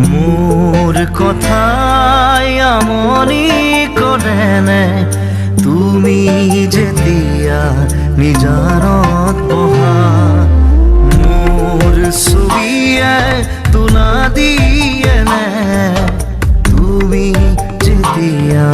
মোর কথাই আমনি কৰেনে তুমি যেতিয়া নিজানত বহা মোর ছবিয়ে তোলা দিয়েনে তুমি যেতিয়া